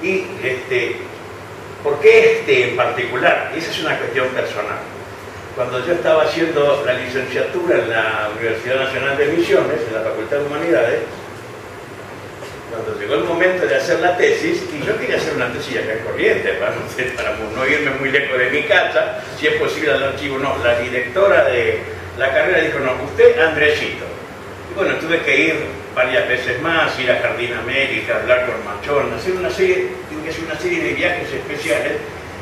Y ¿por qué en particular? Esa es una cuestión personal. Cuando yo estaba haciendo la licenciatura en la Universidad Nacional de Misiones, en la Facultad de Humanidades, cuando llegó el momento de hacer la tesis, y yo quería hacer una tesis acá en Corrientes, para no irme muy lejos de mi casa, si es posible al archivo, no, la directora de la carrera dijo, no, usted Andresito. Y bueno, tuve que ir varias veces más, ir a Jardín América, hablar con Machón, tuve que hacer una serie de viajes especiales,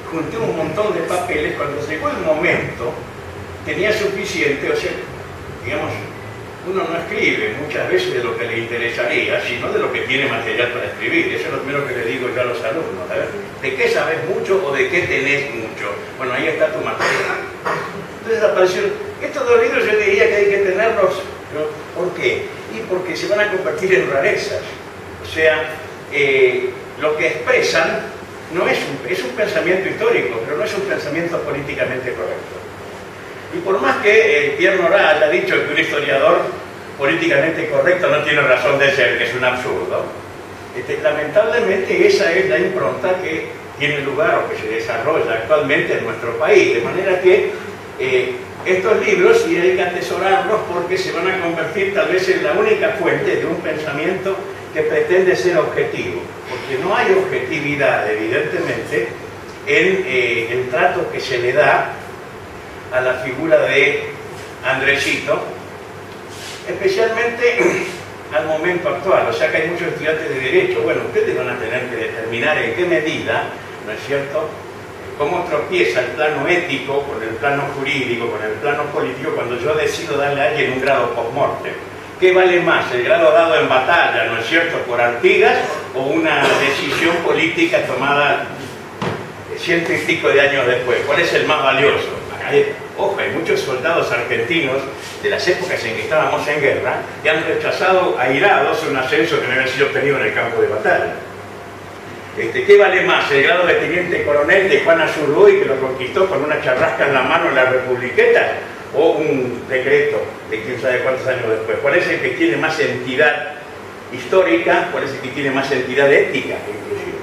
junté un montón de papeles. Cuando llegó el momento, tenía suficiente, o sea, digamos, uno no escribe muchas veces de lo que le interesaría, sino de lo que tiene material para escribir. Eso es lo primero que le digo yo a los alumnos. A ver, ¿de qué sabes mucho o de qué tenés mucho? Bueno, ahí está tu material. Entonces aparecieron estos dos libros. Yo diría que hay que tenerlos. ¿Por qué? Y porque se van a convertir en rarezas. O sea, lo que expresan no es un pensamiento histórico, pero no es un pensamiento políticamente correcto. Y por más que Pierre Nora haya dicho que un historiador políticamente correcto no tiene razón de ser, que es un absurdo, lamentablemente esa es la impronta que tiene lugar o que se desarrolla actualmente en nuestro país. De manera que estos libros sí hay que atesorarlos porque se van a convertir tal vez en la única fuente de un pensamiento que pretende ser objetivo. Porque no hay objetividad, evidentemente, en el trato que se le da a la figura de Andresito, especialmente al momento actual. O sea que hay muchos estudiantes de Derecho. Bueno, ustedes van a tener que determinar en qué medida, ¿no es cierto?, cómo tropieza el plano ético con el plano jurídico, con el plano político, cuando yo decido darle a alguien un grado post-mortem. ¿Qué vale más, el grado dado en batalla, ¿no es cierto?, por Artigas, o una decisión política tomada ciento y pico de años después? ¿Cuál es el más valioso? Ojo, hay muchos soldados argentinos de las épocas en que estábamos en guerra que han rechazado airados un ascenso que no había sido obtenido en el campo de batalla. ¿Qué vale más, el grado de teniente coronel de Juan Azurduy, que lo conquistó con una charrasca en la mano en la Republiqueta, o un decreto de quién sabe cuántos años después? ¿Cuál es el que tiene más entidad histórica? ¿Cuál es el que tiene más entidad ética, inclusive?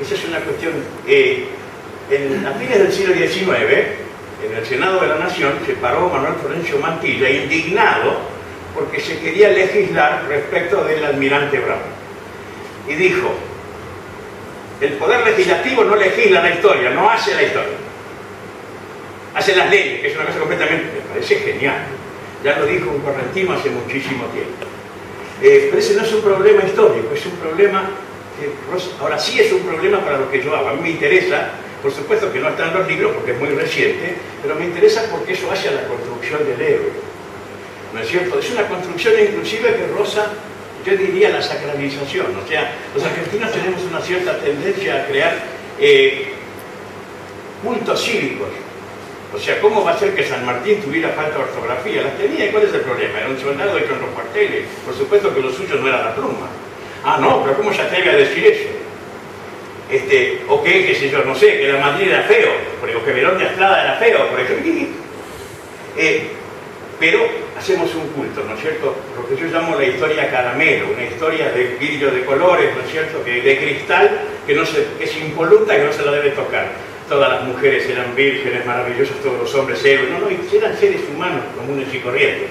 Esa es una cuestión. A fines del siglo XIX, en el Senado de la Nación, se paró Manuel Florencio Mantilla, indignado porque se quería legislar respecto del almirante Brown. Y dijo, el poder legislativo no legisla la historia, no hace la historia. Hace las leyes, que es una cosa completamente... Me parece genial. Ya lo dijo un correntino hace muchísimo tiempo. Pero ese no es un problema histórico, es un problema... ahora sí es un problema para lo que yo hago. A mí me interesa... Por supuesto que no está en los libros porque es muy reciente, pero me interesa porque eso hace a la construcción del héroe. ¿No es cierto? Es una construcción inclusive que roza, yo diría, la sacralización. O sea, los argentinos tenemos una cierta tendencia a crear cultos cívicos. O sea, ¿cómo va a ser que San Martín tuviera falta de ortografía? Las tenía, ¿y cuál es el problema? Era un soldado hecho en los cuarteles. Por supuesto que lo suyo no era la pluma. Ah, no, pero ¿cómo se atreve a decir eso? O que, qué sé yo, no sé, que la Madrid era feo, o que Verón de Astrada era feo, por ejemplo. Pero hacemos un culto, ¿no es cierto? Lo que yo llamo la historia caramelo, una historia de vidrio de colores, ¿no es cierto?, de cristal, que es impoluta, que no se la debe tocar. Todas las mujeres eran vírgenes maravillosas, todos los hombres héroes, eran seres humanos comunes y corrientes.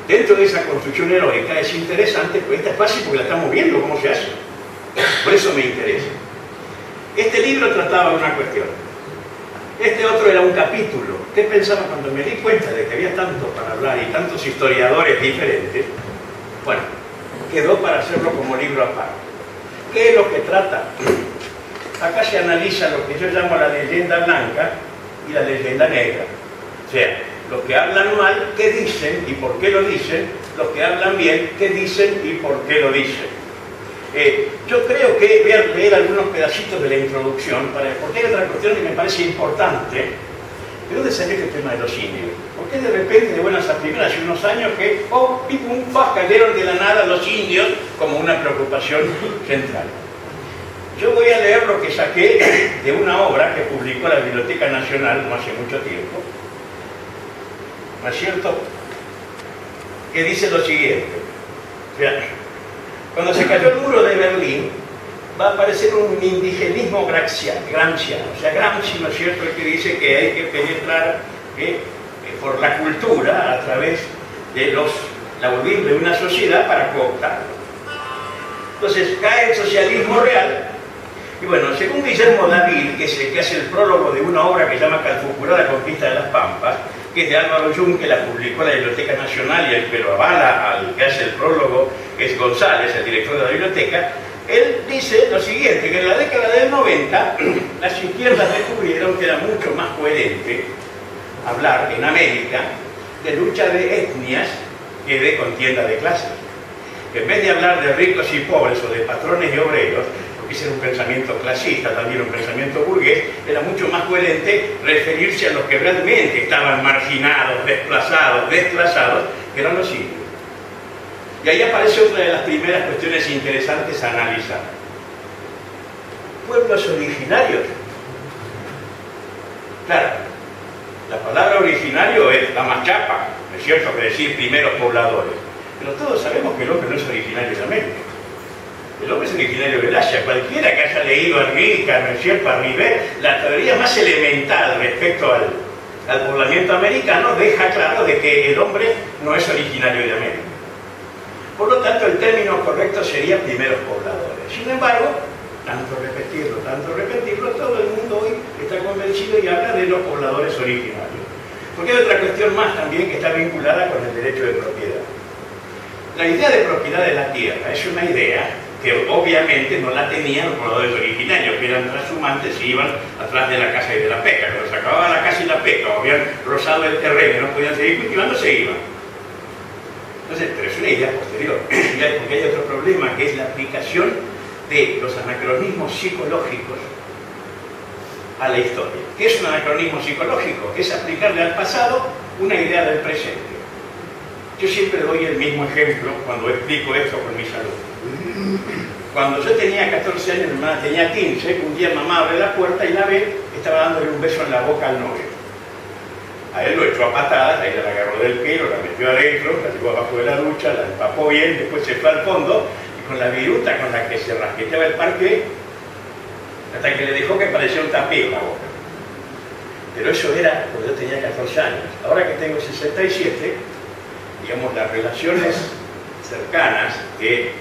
Dentro de esa construcción heroica es interesante, pues esta es fácil porque la estamos viendo cómo se hace. Por eso me interesa. Este libro trataba de una cuestión. Este otro era un capítulo. ¿Qué pensaba cuando me di cuenta de que había tanto para hablar y tantos historiadores diferentes? Bueno, quedó para hacerlo como libro aparte. ¿Qué es lo que trata? Acá se analiza lo que yo llamo la leyenda blanca y la leyenda negra. O sea, los que hablan mal, ¿qué dicen y por qué lo dicen? Los que hablan bien, ¿qué dicen y por qué lo dicen? Yo creo que voy a leer algunos pedacitos de la introducción, porque hay otra cuestión que me parece importante. ¿De dónde salió este tema de los indios? Porque de repente, de buenas a primeras, hace unos años que, cayeron de la nada los indios como una preocupación central. Yo voy a leer lo que saqué de una obra que publicó la Biblioteca Nacional no hace mucho tiempo, ¿no es cierto?, que dice lo siguiente. O sea, cuando se cayó el muro de Berlín, va a aparecer un indigenismo gramsciano. O sea, Gramsci, ¿no es cierto?, el que dice que hay que penetrar por la cultura a través de la voluntad de una sociedad para cooptarlo. Entonces cae el socialismo real. Y bueno, según Guillermo David, que es el que hace el prólogo de una obra que se llama Calfucurá, la conquista de las Pampas, que es de Álvaro Jung, que la publicó la Biblioteca Nacional, y el que lo avala al que hace el prólogo es González, el director de la biblioteca. Él dice lo siguiente, que en la década del 90 las izquierdas descubrieron que era mucho más coherente hablar en América de lucha de etnias que de contienda de clases. En vez de hablar de ricos y pobres o de patrones y obreros, porque ese era un pensamiento clasista, también un pensamiento burgués, era mucho más coherente referirse a los que realmente estaban marginados, desplazados, que eran los indios. Y ahí aparece otra de las primeras cuestiones interesantes a analizar. Pueblos originarios. Claro, la palabra originario es la más chapa, ¿no es cierto?, que decir primeros pobladores. Pero todos sabemos que el hombre no es originario de América. El hombre es originario del Asia. Cualquiera que haya leído a Rica, ¿no es cierto?, a Rivet, la teoría más elemental respecto al poblamiento americano deja claro de que el hombre no es originario de América. Por lo tanto, el término correcto sería primeros pobladores. Sin embargo, tanto repetirlo, todo el mundo hoy está convencido y habla de los pobladores originarios. Porque hay otra cuestión más también que está vinculada con el derecho de propiedad. La idea de propiedad de la tierra es una idea que obviamente no la tenían los pobladores originarios, que eran transhumantes y iban atrás de la caza y de la pesca. Cuando se acababa la caza y la pesca, o habían rozado el terreno, no podían seguir cultivando, se iban. Entonces, pero es una idea posterior, porque hay otro problema, que es la aplicación de los anacronismos psicológicos a la historia. ¿Qué es un anacronismo psicológico? Es aplicarle al pasado una idea del presente. Yo siempre doy el mismo ejemplo cuando explico esto con mis alumnos. Cuando yo tenía 14 años, mi hermana tenía 15, un día mamá abre la puerta y la ve, estaba dándole un beso en la boca al novio. A él lo echó a patadas, ella la agarró del pelo, la metió adentro, la llevó abajo de la ducha, la empapó bien, después se fue al fondo y con la viruta con la que se rasqueteaba el parque, hasta que le dejó que parecía un tapir la boca. Pero eso era cuando yo tenía 14 años. Ahora que tengo 67, digamos, las relaciones cercanas de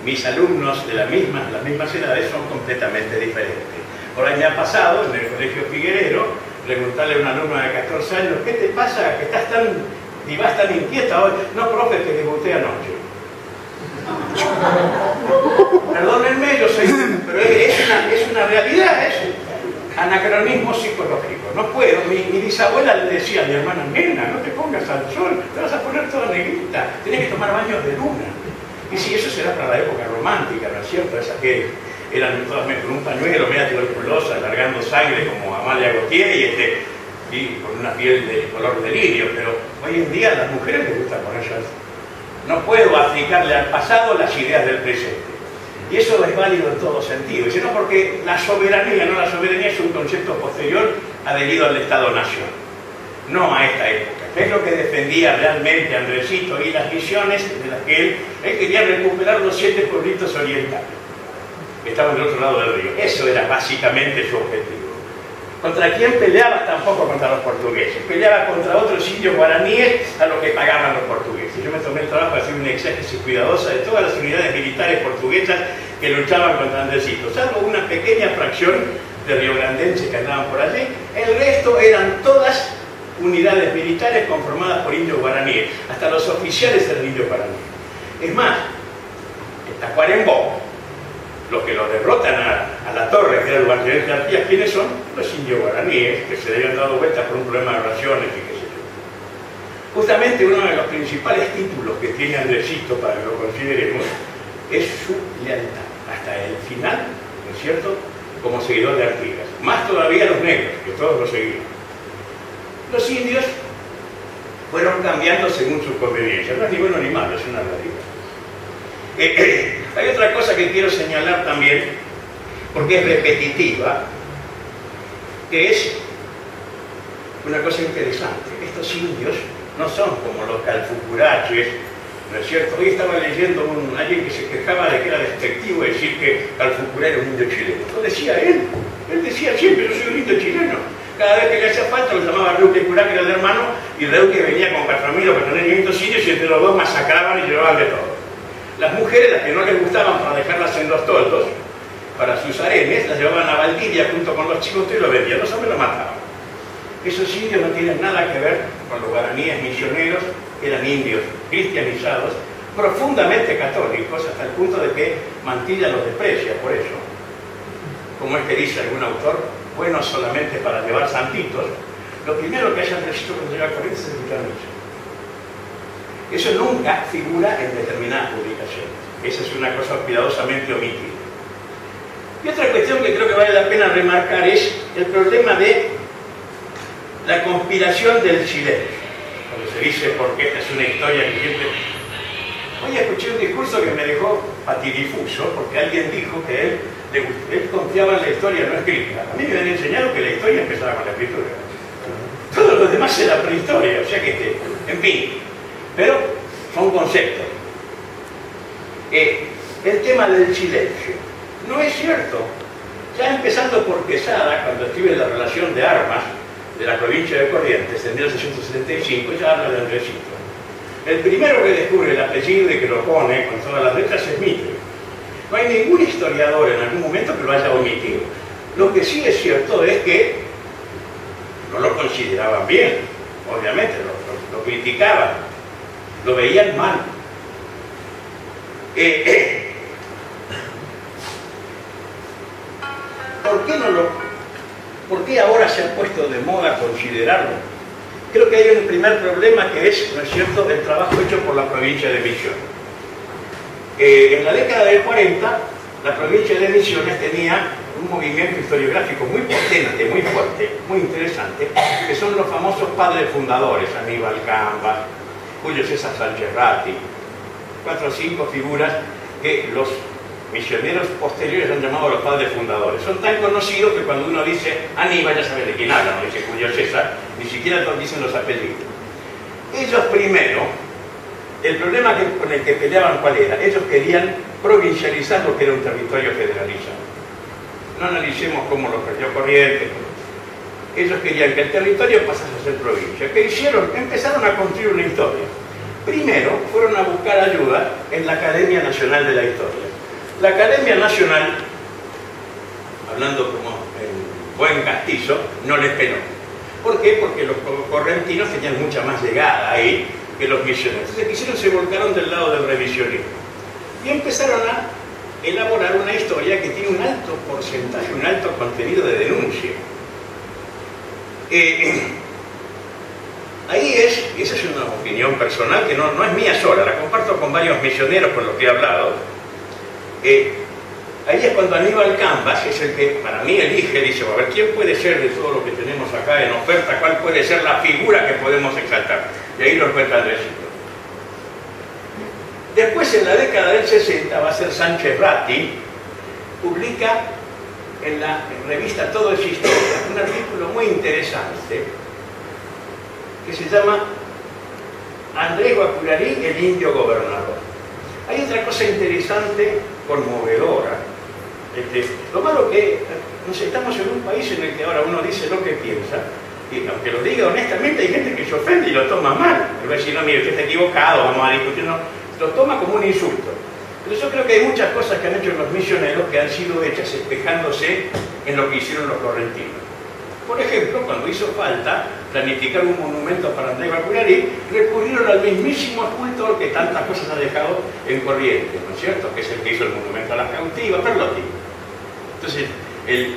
mis alumnos de las mismas edades son completamente diferentes. Por ahí me ha pasado en el Colegio Figuerero preguntarle a un alumno de 14 años, ¿qué te pasa? ¿Que estás tan inquieta hoy? No, profe, que debuté anoche. Perdónenme, yo soy... Pero es una realidad, es un anacronismo psicológico. No puedo. Mi bisabuela le decía a mi hermana, nena, no te pongas al sol, te vas a poner toda negrita, tienes que tomar baños de luna. Y si eso será para la época romántica, ¿no es cierto? Esas que eran todas con un pañuelo, media tuberculosa, alargando sangre como Amalia Gautier y con una piel de color de lirio, pero hoy en día a las mujeres les gusta ponerse así. No puedo aplicarle al pasado las ideas del presente. Y eso es válido en todo sentido. Y sino porque la soberanía es un concepto posterior adherido al Estado-Nación, no a esta época. ¿Qué es lo que defendía realmente Andresito y las misiones de las que él quería recuperar los 7 pueblitos orientales que estaban del otro lado del río? Eso era básicamente su objetivo. ¿Contra quién peleaba? Tampoco contra los portugueses. Peleaba contra otros indios guaraníes a los que pagaban los portugueses. Yo me tomé el trabajo de hacer una exégesis cuidadosa de todas las unidades militares portuguesas que luchaban contra Andresito, salvo una pequeña fracción de riograndenses que andaban por allí. El resto eran todas unidades militares conformadas por indios guaraníes. Hasta los oficiales eran indios guaraníes. Es más, en Tacuarembó, los que los derrotan a la torre, que era el Guardián de Artigas, ¿quiénes son? Los indios guaraníes, que se le habían dado vueltas por un problema de raciones y qué sé yo. Justamente uno de los principales títulos que tiene Andresito, para que lo consideremos, es su lealtad, hasta el final, ¿no es cierto?, como seguidor de Artigas. Más todavía los negros, que todos lo seguían. Los indios fueron cambiando según su conveniencia. No es ni bueno ni malo, es una realidad. Hay otra cosa que quiero señalar también, porque es repetitiva, que es una cosa interesante. Estos indios no son como los calfucuraches ¿no es cierto? Hoy estaba leyendo alguien que se quejaba de que era despectivo decir que Calfucurá era un indio chileno. Lo decía él decía siempre, yo soy un indio chileno. Cada vez que le hacía falta lo llamaba Reuque Curá, que era el hermano, y Reuque venía con 4.000 o 4.500 indios y entre los dos masacraban y llevaban de todo. Las mujeres, las que no les gustaban para dejarlas en los toldos, para sus harenes, las llevaban a Valdivia junto con los chicos y lo vendían, los hombres lo mataban. Esos indios no tienen nada que ver con los guaraníes misioneros, que eran indios cristianizados, profundamente católicos, hasta el punto de que Mantilla los desprecia por eso. Como es que dice algún autor, bueno solamente para llevar santitos, lo primero que haya registro cuando llega a Corrientes es escuchar misa. Eso nunca figura en determinadas publicaciones. Esa es una cosa cuidadosamente omitida. Y otra cuestión que creo que vale la pena remarcar es el problema de la conspiración del silencio. Cuando se dice, porque esta es una historia que siempre... Hoy escuché un discurso que me dejó patidifuso, porque alguien dijo que él confiaba en la historia no escrita. A mí me han enseñado que la historia empezaba con la escritura. Todo lo demás es la prehistoria, o sea que, en fin. Pero son conceptos. El tema del silencio. No es cierto. Ya empezando por Quesada, cuando escribe la relación de armas de la provincia de Corrientes, en 1675, ya habla de Andresito. El primero que descubre el apellido y que lo pone con todas las letras es Mitre. No hay ningún historiador en algún momento que lo haya omitido. Lo que sí es cierto es que no lo consideraban bien, obviamente, lo criticaban, lo veían mal. ¿Por qué ahora se ha puesto de moda considerarlo? Creo que hay un primer problema que es, ¿no es cierto?, el trabajo hecho por la provincia de Misiones. En la década del 40, la provincia de Misiones tenía un movimiento historiográfico muy potente, muy fuerte, muy interesante, que son los famosos padres fundadores, Aníbal Cambas, Julio César Sánchez Ratti, 4 o 5 figuras que los misioneros posteriores han llamado los padres fundadores. Son tan conocidos que cuando uno dice Aníbal ya sabe de quién habla, no dice Julio César, ni siquiera dicen los apellidos. Ellos primero, el problema con el que peleaban, ¿cuál era? Ellos querían provincializar lo que era un territorio federalizado. No analicemos cómo lo perdió Corrientes. Ellos querían que el territorio pasase a ser provincia. ¿Qué hicieron? Empezaron a construir una historia. Primero fueron a buscar ayuda en la Academia Nacional de la Historia. La Academia Nacional, hablando como en buen castizo, no les peló. ¿Por qué? Porque los correntinos tenían mucha más llegada ahí que los misioneros. Entonces quisieron, se volcaron del lado del revisionismo. Y empezaron a elaborar una historia que tiene un alto porcentaje, un alto contenido de denuncia. Ahí es, y esa es una opinión personal que no es mía sola, la comparto con varios misioneros con los que he hablado. Ahí es cuando Aníbal Cambas es el que para mí elige, dice, a ver, ¿quién puede ser de todo lo que tenemos acá en oferta? ¿Cuál puede ser la figura que podemos exaltar? Y ahí lo encuentra Andresito. Después, en la década del 60, va a ser Sánchez Ratti, publica en la revista Todo es Historia un artículo muy interesante que se llama Andrés Guapurarí, el indio gobernador. Hay otra cosa interesante, conmovedora. Lo malo que, no sé, estamos en un país en el que ahora uno dice lo que piensa, y aunque lo diga honestamente, hay gente que se ofende y lo toma mal. Le va a decir, no, mire, usted está equivocado, vamos a discutir, no. Lo toma como un insulto. Pero yo creo que hay muchas cosas que han hecho los misioneros que han sido hechas espejándose en lo que hicieron los correntinos. Por ejemplo, cuando hizo falta planificar un monumento para Andrés Guapurarí, recurrieron al mismísimo escultor que tantas cosas ha dejado en Corrientes, ¿no es cierto? Que es el que hizo el monumento a las cautivas, Perlotti. Entonces, él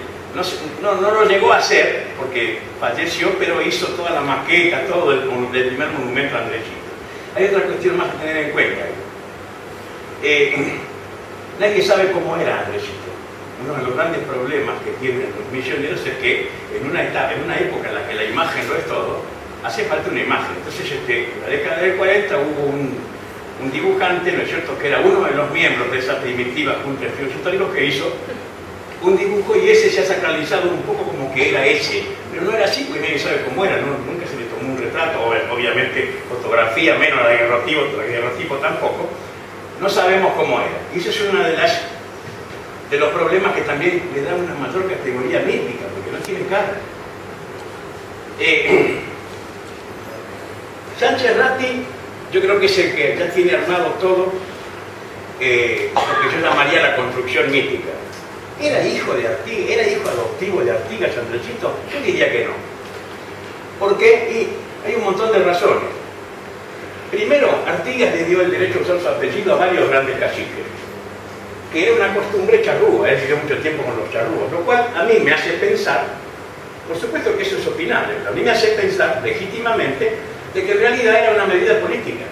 no lo llegó a hacer porque falleció, pero hizo toda la maqueta, todo el primer monumento a Andresito. Hay otra cuestión más que tener en cuenta. Nadie sabe cómo era Andresito. Uno de los grandes problemas que tienen los misioneros es que en una época en la que la imagen lo es todo, hace falta una imagen. Entonces, en la década del 40 hubo un dibujante, ¿no es cierto?, que era uno de los miembros de esa primitiva Junta de Estudios Históricos, que hizo un dibujo y ese se ha sacralizado un poco como que era ese. Pero no era así, porque nadie sabe cómo era, nunca se le tomó un autorretrato, obviamente fotografía, menos la daguerrotipo tampoco, no sabemos cómo era. Y eso es uno de los problemas que también le da una mayor categoría mítica, porque no tiene cara. Sánchez Ratti, yo creo que es el que ya tiene armado todo lo que yo llamaría la construcción mítica. ¿Era hijo de Artigas? ¿Era hijo adoptivo de Artigas, Andresito? Yo diría que no. ¿Por qué? Y hay un montón de razones. Primero, Artigas le dio el derecho a usar su apellido a varios grandes caciques, que era una costumbre charrúa, él vivió mucho tiempo con los charrúas, lo cual a mí me hace pensar, por supuesto que eso es opinable, pero a mí me hace pensar legítimamente de que en realidad era una medida política.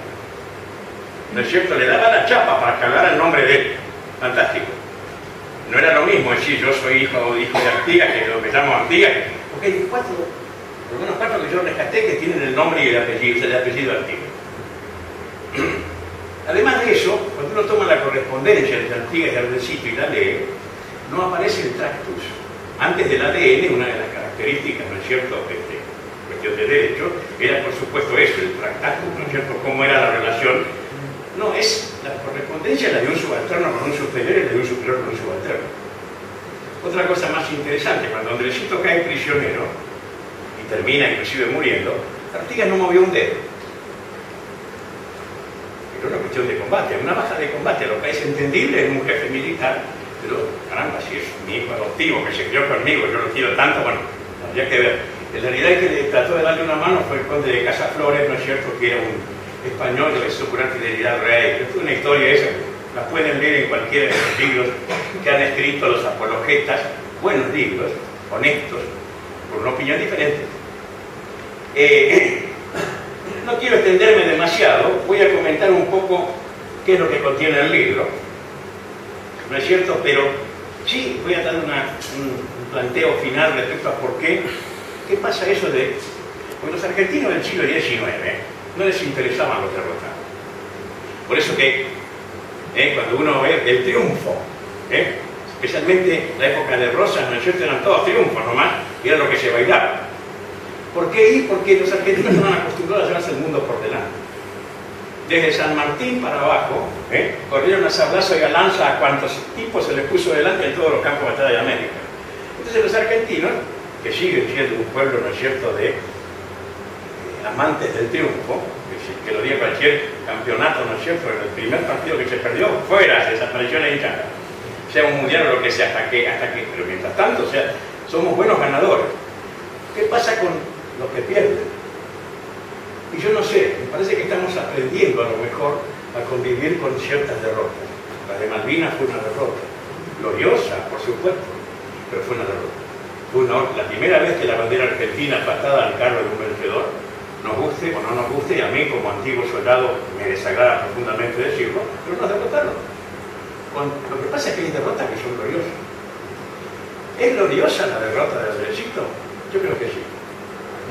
¿No es cierto? Le daba la chapa para que hablara el nombre de él. Fantástico. No era lo mismo decir yo soy hijo de Artigas, que me llamo Artigas, porque hay por lo menos cuatro que yo rescaté que tienen el nombre y el apellido Artigas. Además de eso, cuando uno toma la correspondencia entre Artigas y Andresito y la lee, no aparece el tractus. Antes del ADN, una de las características, ¿no es cierto?, cuestión de derecho, era por supuesto eso, el tractatus, ¿no es cierto?, cómo era la relación. No, es la correspondencia la de un subalterno con un superior y la de un superior con un subalterno. Otra cosa más interesante, cuando Andresito cae prisionero y termina inclusive muriendo, Artigas no movió un dedo. Era una cuestión de combate, una baja de combate, lo que es entendible en un jefe militar, pero caramba, si es mi hijo adoptivo que se crió conmigo, yo lo quiero tanto, bueno, habría que ver. En realidad el que le trató de darle una mano fue el conde de Casaflores, ¿no es cierto?, que era un español que hizo una fidelidad al rey. Es una historia esa, la pueden leer en cualquiera de los libros que han escrito los apologetas, buenos libros, honestos, con una opinión diferente. No quiero extenderme demasiado, voy a comentar un poco qué es lo que contiene el libro, ¿no es cierto? Pero sí voy a dar un planteo final respecto a por qué pasa eso de... Porque los argentinos del siglo XIX no les interesaban los derrotados. Por eso que cuando uno ve el triunfo, especialmente la época de Rosas, ¿no es cierto?, eran todos triunfos nomás, y era lo que se bailaba. ¿Por qué? Porque los argentinos estaban acostumbrados a llevarse el mundo por delante. Desde San Martín para abajo, corrieron a sablazo y a lanza a cuantos tipos se les puso delante en todos los campos de batalla de América. Entonces los argentinos, que siguen siendo un pueblo, ¿no es cierto?, de amantes del triunfo, que lo diga cualquier campeonato, ¿no es cierto?, el primer partido que se perdió, fuera, se desapareció la hinchada, sea un mundial o lo que sea, hasta que, pero mientras tanto, o sea, somos buenos ganadores. ¿Qué pasa con los que pierden? Y yo no sé, me parece que estamos aprendiendo a lo mejor a convivir con ciertas derrotas. La de Malvinas fue una derrota, gloriosa, por supuesto, pero fue una derrota. Fue la primera vez que la bandera argentina patada al carro de un vencedor, nos guste o no nos guste, y a mí como antiguo soldado me desagrada profundamente decirlo, pero nos derrotaron. Lo que pasa es que hay derrotas que son gloriosas. ¿Es gloriosa la derrota de Andresito? Yo creo que sí.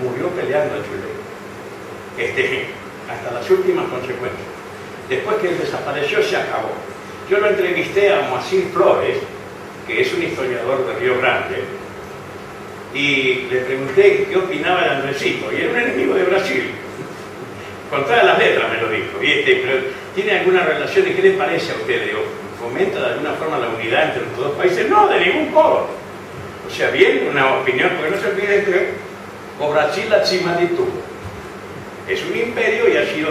Murió peleando en Chile. Hasta las últimas consecuencias. Después que él desapareció, se acabó. Yo lo entrevisté a Moacir Flores, que es un historiador de Río Grande, y le pregunté qué opinaba de Andresito, y era un enemigo de Brasil. Con todas las letras me lo dijo. Pero ¿tiene alguna relación? ¿Y qué le parece a usted? Digo, ¿fomenta de alguna forma la unidad entre los dos países? No, de ningún modo. O sea, bien, una opinión, porque no se olvide que o Brasil la Chimalitu es un imperio y ha sido,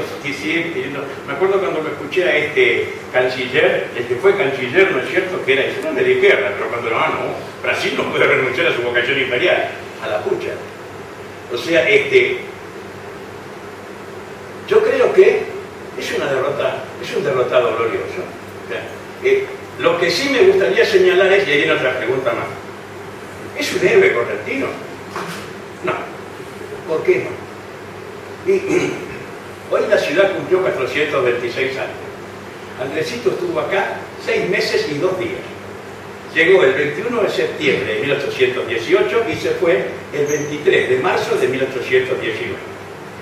me acuerdo cuando lo escuché a este canciller, el que fue canciller, ¿no es cierto?, que era no de la izquierda, pero cuando no, Brasil no puede renunciar a su vocación imperial, a la pucha. O sea, yo creo que es una derrota, es un derrotado glorioso. O sea, lo que sí me gustaría señalar es, y ahí viene otra pregunta más, ¿es un héroe correntino? No. ¿Por qué no? Hoy la ciudad cumplió 426 años. Andresito estuvo acá 6 meses y 2 días. Llegó el 21 de septiembre de 1818 y se fue el 23 de marzo de 1819.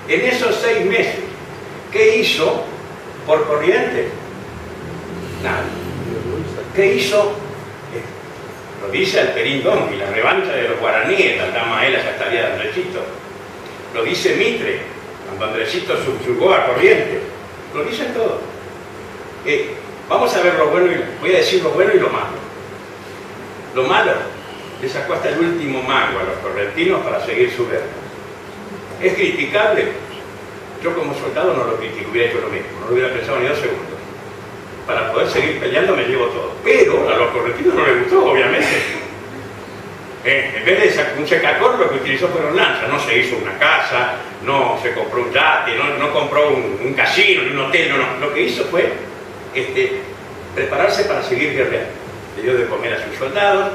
En esos 6 meses, ¿qué hizo por Corrientes? Nada. ¿Qué hizo? Lo dice Alperín Don y la revancha de los guaraníes, la Tamaela ya estaría de Andresito. Lo dice Mitre, cuando Andresito subyugó a Corrientes, lo dicen todo. Vamos a ver lo bueno, voy a decir lo bueno y lo malo. Lo malo, le sacó hasta el último mango a los correntinos para seguir su guerra. ¿Es criticable? Yo como soldado no lo critico, hubiera hecho lo mismo, no lo hubiera pensado ni 2 segundos. Para poder seguir peleando me llevo todo. Pero a los correntinos no les gustó, obviamente. En vez de un secacor, lo que utilizó fueron lanzas. No se hizo una casa, no se compró un yate, no compró un casino, ni un hotel, no. Lo que hizo fue prepararse para seguir guerreando. Le dio de comer a sus soldados,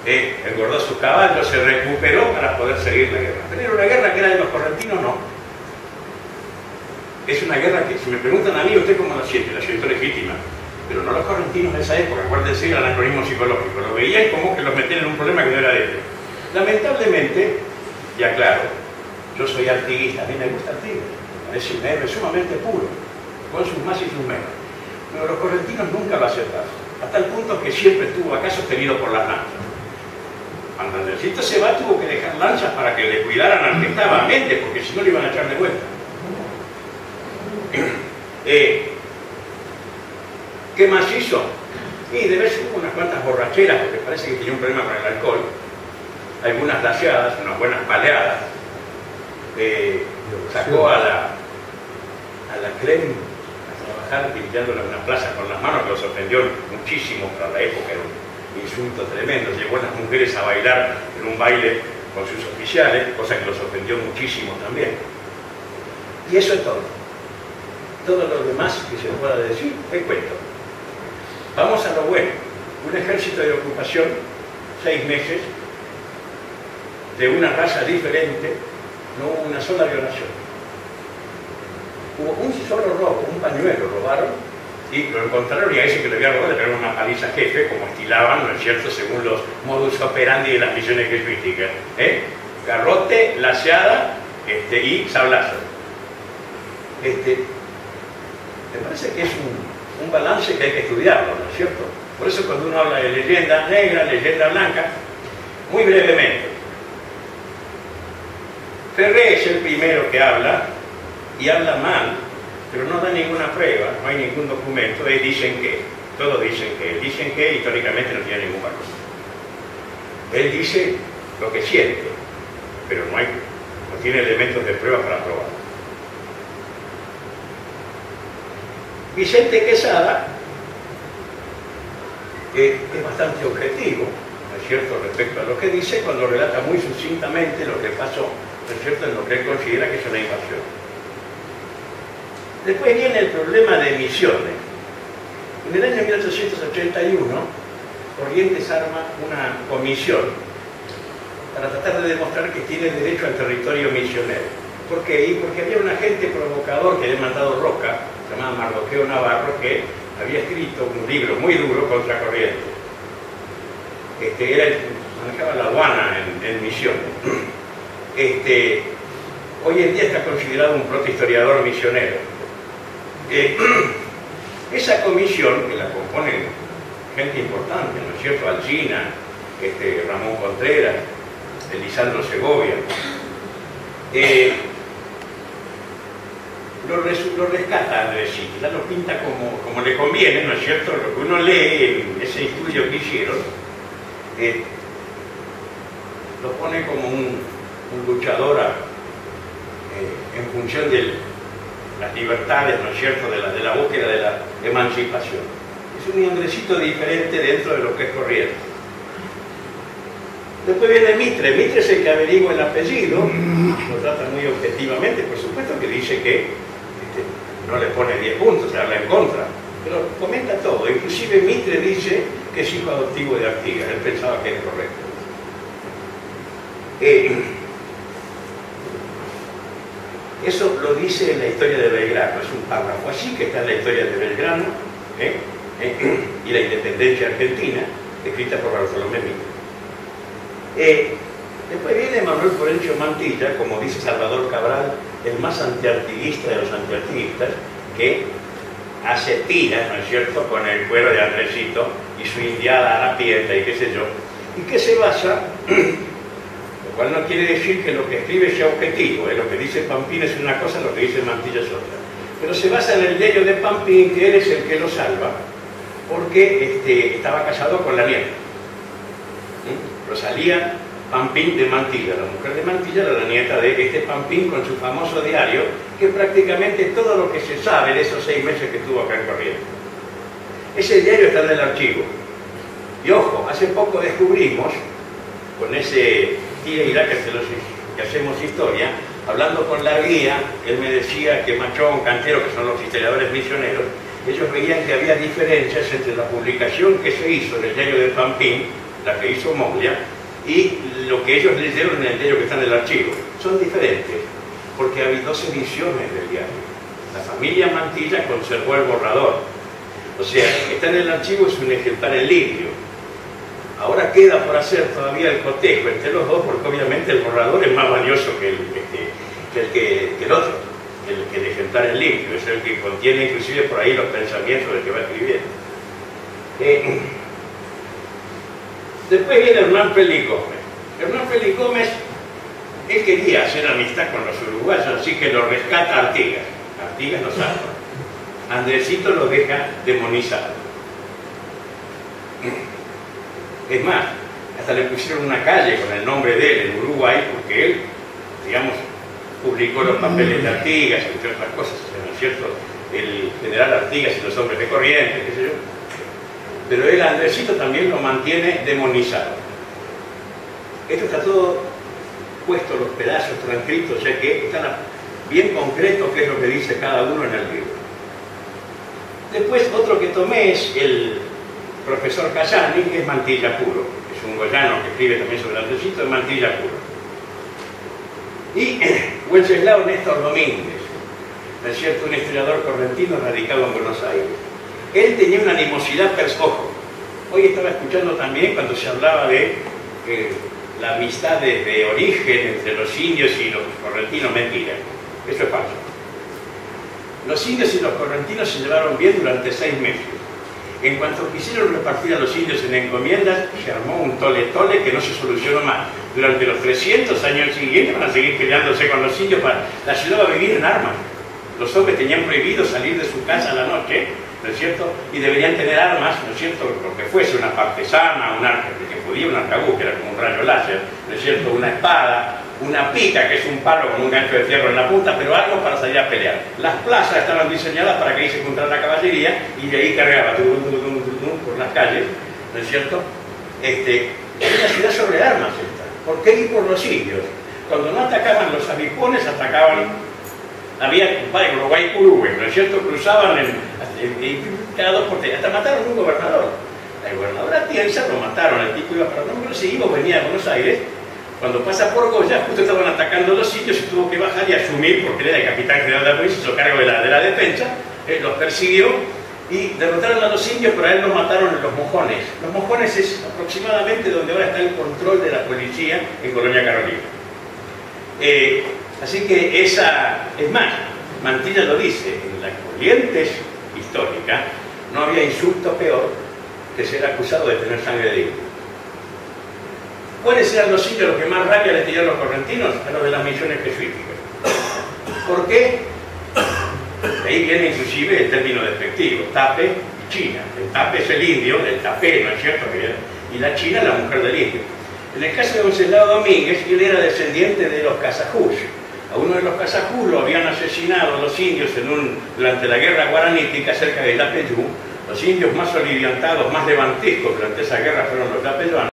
engordó sus caballos, se recuperó para poder seguir la guerra. Pero era una guerra que era de los correntinos, no. Es una guerra que, si me preguntan a mí, ¿usted cómo la siento legítima? Pero no los correntinos de esa época, acuérdense, el anacronismo psicológico. Lo veían como que los metían en un problema que no era de ellos. Lamentablemente, y aclaro, yo soy artiguista, a mí me gusta Artigas, me parece un héroe sumamente puro, con sus más y sus menos. Pero los correntinos nunca lo aceptaron, hasta el punto que siempre estuvo acá sostenido por las lanzas. Cuando Andresito se va, tuvo que dejar lanzas para que le cuidaran al que estaba a mente, porque si no le iban a echar de vuelta. ¿Qué más hizo? Y de vez hubo unas cuantas borracheras, porque parece que tenía un problema con el alcohol. Algunas laseadas, unas buenas paleadas. Sacó a la Clem a trabajar pintándola en una plaza con las manos, que los ofendió muchísimo para la época, era un insulto tremendo. Llevó a las mujeres a bailar en un baile con sus oficiales, cosa que los ofendió muchísimo también. Y eso es todo. Todo lo demás que se pueda decir, te cuento. Vamos a lo bueno. Un ejército de ocupación, 6 meses, de una raza diferente, no hubo una sola violación. Hubo un solo robo, un pañuelo robaron, y lo encontraron, y a ese que le había robado le pegaron una paliza jefe, como estilaban, ¿no es cierto?, según los modus operandi de las misiones jesuíticas. Garrote, laseada y sablazo. Me parece que es un balance que hay que estudiarlo, ¿no es cierto? Por eso cuando uno habla de leyenda negra, leyenda blanca, muy brevemente. Ferré es el primero que habla, y habla mal, pero no da ninguna prueba, no hay ningún documento, y dicen que, todos dicen que históricamente no tiene ningún valor. Él dice lo que siente, pero no tiene elementos de prueba para probar. Vicente Quesada es bastante objetivo, ¿no es cierto?, respecto a lo que dice, cuando relata muy sucintamente lo que pasó, ¿no es cierto?, en lo que él considera que es una invasión. Después viene el problema de Misiones. En el año 1881, Corrientes arma una comisión para tratar de demostrar que tiene derecho al territorio misionero. ¿Por qué? Porque había un agente provocador que había mandado Roca, llamado Mardoqueo Navarro, que había escrito un libro muy duro contra Corrientes. Manejaba la aduana en Misiones. Hoy en día está considerado un protohistoriador misionero. Esa comisión, que la componen gente importante, ¿no es cierto?, Alsina, Ramón Contreras, Lisandro Segovia, lo rescata a Andresito, ya lo pinta como le conviene, ¿no es cierto? Lo que uno lee en ese estudio que hicieron, lo pone como un luchador en función de las libertades, ¿no es cierto?, de la búsqueda de la emancipación. Es un Andresito diferente dentro de lo que es Corrientes. Después viene Mitre. Mitre es el que averigua el apellido, lo trata muy objetivamente, por supuesto que dice que no le pone 10 puntos, se habla en contra, pero comenta todo. Inclusive Mitre dice que es hijo adoptivo de Artigas, él pensaba que es correcto. Eso lo dice en la historia de Belgrano, es un párrafo así que está en la historia de Belgrano y la independencia argentina, escrita por Bartolomé Mitre. Después viene Manuel Florencio Mantilla, como dice Salvador Cabral, el más antiartiguista de los antiartiguistas, que hace tiras, ¿no es cierto?, con el cuero de Andresito y su indiada a la piedra y qué sé yo, y que se basa, cual no quiere decir que lo que escribe sea objetivo, lo que dice Pampín es una cosa, lo que dice Mantilla es otra. Pero se basa en el diario de Pampín, que él es el que lo salva, porque estaba casado con la nieta. Rosalía Pampín de Mantilla, la mujer de Mantilla era la nieta de este Pampín con su famoso diario, que prácticamente todo lo que se sabe de esos 6 meses que estuvo acá en Corrientes. Ese diario está en el archivo. Y ojo, hace poco descubrimos, con ese tira y da que hacemos historia, hablando con la guía, él me decía que Machón, Cantero, que son los historiadores misioneros, ellos veían que había diferencias entre la publicación que se hizo en el diario de Pampín, la que hizo Moglia, y lo que ellos leyeron en el diario que está en el archivo. Son diferentes, porque había 2 ediciones del diario. La familia Mantilla conservó el borrador. O sea, está en el archivo, es un ejemplar en limpio. Ahora queda por hacer todavía el cotejo entre los dos, porque obviamente el borrador es más valioso que el otro, que el ejemplar en limpio, es el que contiene inclusive por ahí los pensamientos del que va escribiendo. Después viene Hernán Félix Gómez. Hernán Félix Gómez, él quería hacer amistad con los uruguayos, así que lo rescata Artigas. Artigas lo salva. Andresito lo deja demonizado. Es más, hasta le pusieron una calle con el nombre de él en Uruguay, porque él, digamos, publicó los papeles de Artigas, entre otras cosas, ¿no es cierto? El general Artigas y los hombres de Corrientes, qué sé yo. Pero él, Andresito, también lo mantiene demonizado. Esto está todo puesto, los pedazos transcritos, ya que está bien concreto qué es lo que dice cada uno en el libro. Después, otro que tomé es el profesor Casani, que es Mantilla puro. Es un goyano que escribe también sobre Andresito, es Mantilla puro. Y Wenceslao Néstor Domínguez, ¿no es cierto? Un historiador correntino radicado en Buenos Aires. Él tenía una animosidad ojo. Hoy estaba escuchando también cuando se hablaba de la amistad de origen entre los indios y los correntinos. Mentira, eso es falso. Los indios y los correntinos se llevaron bien durante 6 meses. En cuanto quisieron repartir a los indios en encomiendas, se armó un tole-tole que no se solucionó más. Durante los 300 años siguientes van a seguir peleándose con los indios. La ciudad va a vivir en armas. Los hombres tenían prohibido salir de su casa a la noche, ¿no es cierto? Y deberían tener armas, ¿no es cierto? Lo que fuese, una partesana, un arco, que podía, un arcabuz, que era como un rayo láser, ¿no es cierto? Una espada, una pica, que es un palo con un gancho de fierro en la punta, pero algo para salir a pelear. Las plazas estaban diseñadas para que ahí se encontrara la caballería y de ahí cargaba por las calles, ¿no es cierto? Es una ciudad sobre armas esta. ¿Por qué ir por los indios? Cuando no atacaban los abipones, atacaban, había los guaycurúes, ¿no es cierto? Cruzaban cada 2 por 3, hasta mataron un gobernador. El gobernador Atienza lo mataron, el tipo iba para Nombre Seguimos, venía de Buenos Aires. Cuando pasa por Goya, justo estaban atacando los sitios y tuvo que bajar y asumir, porque era el capitán general de la provincia, hizo cargo de la defensa, los persiguió y derrotaron a los indios, pero a él lo mataron en los Mojones. Los Mojones es aproximadamente donde ahora está el control de la policía en Colonia Carolina. Así que esa, es más, Mantilla lo dice, en las Corrientes históricas no había insulto peor que ser acusado de tener sangre de indio. ¿Cuáles eran los indios los que más rabia le tenían los correntinos? A los de las misiones jesuíticas. ¿Por qué? De ahí viene inclusive el término despectivo, tape y china. El tape es el indio, el tapé, ¿no es cierto? Y la china la mujer del indio. En el caso de Wenceslao Domínguez, él era descendiente de los Casajús. A uno de los Casajús lo habían asesinado los indios durante la guerra guaranítica cerca de Yapeyú. Los indios más soliviantados, más levantiscos durante esa guerra fueron los yapeyuanos.